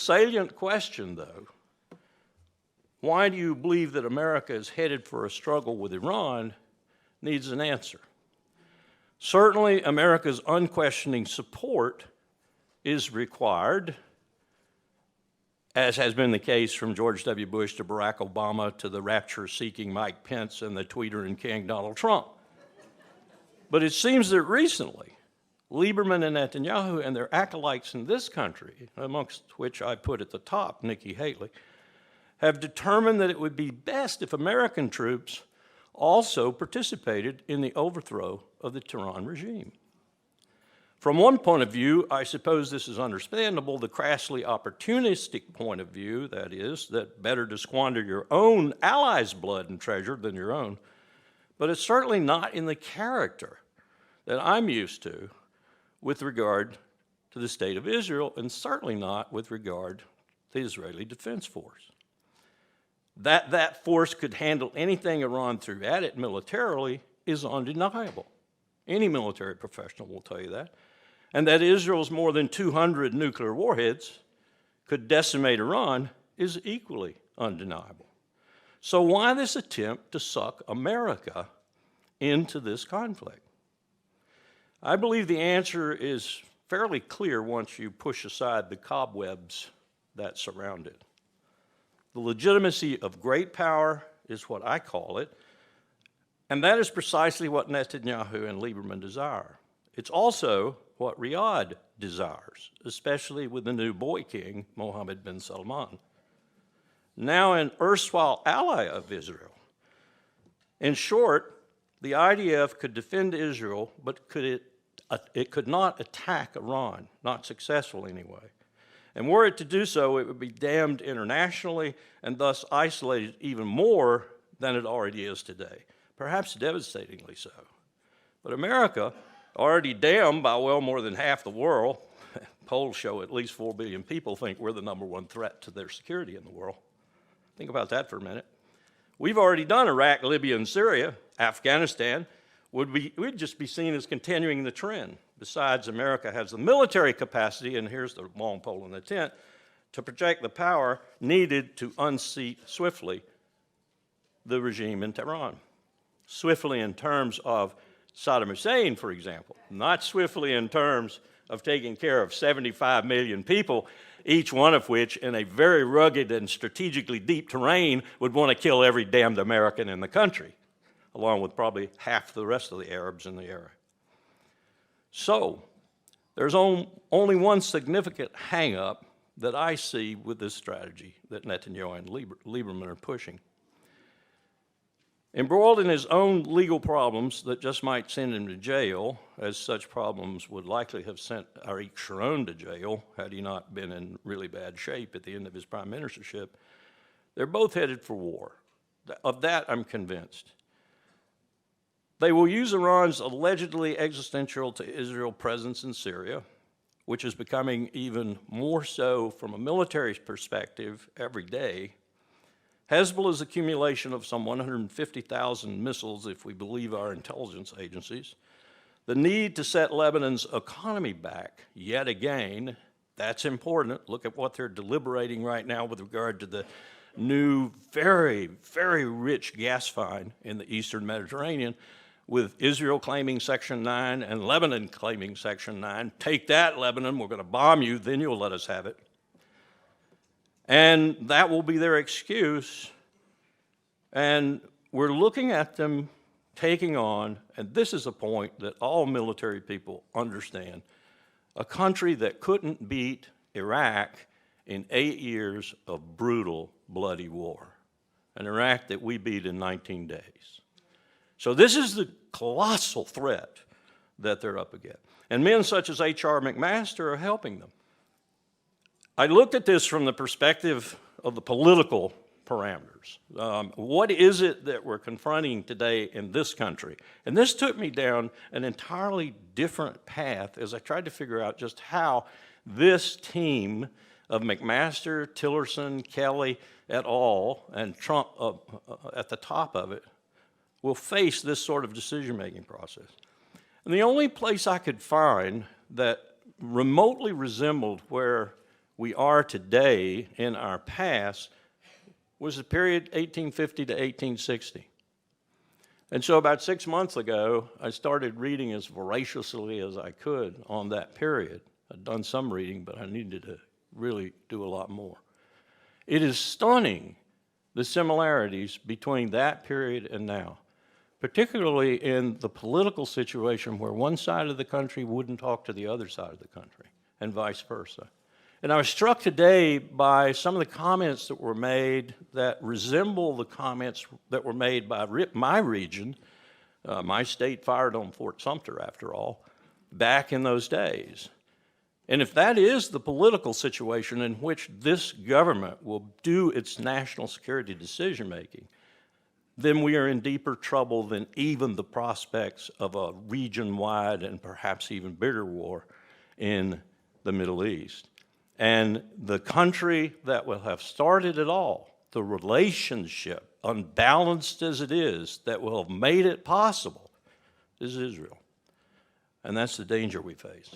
salient question, though, why do you believe that America is headed for a struggle with Iran, needs an answer. Certainly, America's unquestioning support is required, as has been the case from George W. Bush to Barack Obama to the rapture-seeking Mike Pence and the tweeter King Donald Trump. But it seems that recently, Lieberman and Netanyahu and their acolytes in this country, amongst which I put at the top Nikki Haley, have determined that it would be best if American troops also participated in the overthrow of the Tehran regime. From one point of view, I suppose this is understandable, the crassly opportunistic point of view, that is, that better to squander your own allies' blood and treasure than your own, but it's certainly not in the character that I'm used to with regard to the state of Israel, and certainly not with regard to the Israeli Defense Force. That force could handle anything Iran threw at it militarily is undeniable. Any military professional will tell you that. And that Israel's more than 200 nuclear warheads could decimate Iran is equally undeniable. So why this attempt to suck America into this conflict? I believe the answer is fairly clear once you push aside the cobwebs that surround it. The legitimacy of great power is what I call it, and that is precisely what Netanyahu and Lieberman desire. It's also what Riyadh desires, especially with the new boy king, Mohammed bin Salman, now an erstwhile ally of Israel. In short, the IDF could defend Israel, but it could not attack Iran, not successfully anyway. And were it to do so, it would be damned internationally and thus isolated even more than it already is today, perhaps devastatingly so. But America, already damned by well more than half the world, polls show at least 4 billion people think we're the #1 threat to their security in the world. Think about that for a minute. We've already done Iraq, Libya, and Syria. Afghanistan we'd just be seen as continuing the trend. Besides, America has the military capacity, and here's the long pole in the tent, to project the power needed to unseat swiftly the regime in Tehran. Swiftly in terms of Saddam Hussein, for example, not swiftly in terms of taking care of 75 million people, each one of which in a very rugged and strategically deep terrain would want to kill every damned American in the country, along with probably half the rest of the Arabs in the area. So, there's only one significant hang-up that I see with this strategy that Netanyahu and Lieberman are pushing. Embroiled in his own legal problems that just might send him to jail, as such problems would likely have sent Ariel Sharon to jail had he not been in really bad shape at the end of his prime ministership, they're both headed for war. Of that, I'm convinced. They will use Iran's allegedly existential to Israel presence in Syria, which is becoming even more so from a military perspective every day. Hezbollah's accumulation of some 150,000 missiles, if we believe our intelligence agencies, the need to set Lebanon's economy back yet again, that's important. Look at what they're deliberating right now with regard to the new, very, very rich gas find in the eastern Mediterranean, with Israel claiming Section 9 and Lebanon claiming Section 9. Take that, Lebanon, we're going to bomb you, then you'll let us have it. And that will be their excuse. And we're looking at them taking on, and this is a point that all military people understand, a country that couldn't beat Iraq in 8 years of brutal, bloody war, an Iraq that we beat in 19 days. So this is the colossal threat that they're up against. And men such as H.R. McMaster are helping them. I looked at this from the perspective of the political parameters. What is it that we're confronting today in this country? And this took me down an entirely different path as I tried to figure out just how this team of McMaster, Tillerson, Kelly, et al., and Trump at the top of it, will face this sort of decision-making process. And the only place I could find that remotely resembled where we are today in our past was the period 1850 to 1860. And so about 6 months ago, I started reading as voraciously as I could on that period. I'd done some reading, but I needed to really do a lot more. It is stunning, the similarities between that period and now, particularly in the political situation where one side of the country wouldn't talk to the other side of the country, and vice versa. And I was struck today by some of the comments that were made that resemble the comments that were made by my region. My state fired on Fort Sumter, after all, back in those days. And if that is the political situation in which this government will do its national security decision-making, then we are in deeper trouble than even the prospects of a region-wide and perhaps even bigger war in the Middle East. And the country that will have started it all, the relationship, unbalanced as it is, that will have made it possible, is Israel. And that's the danger we face.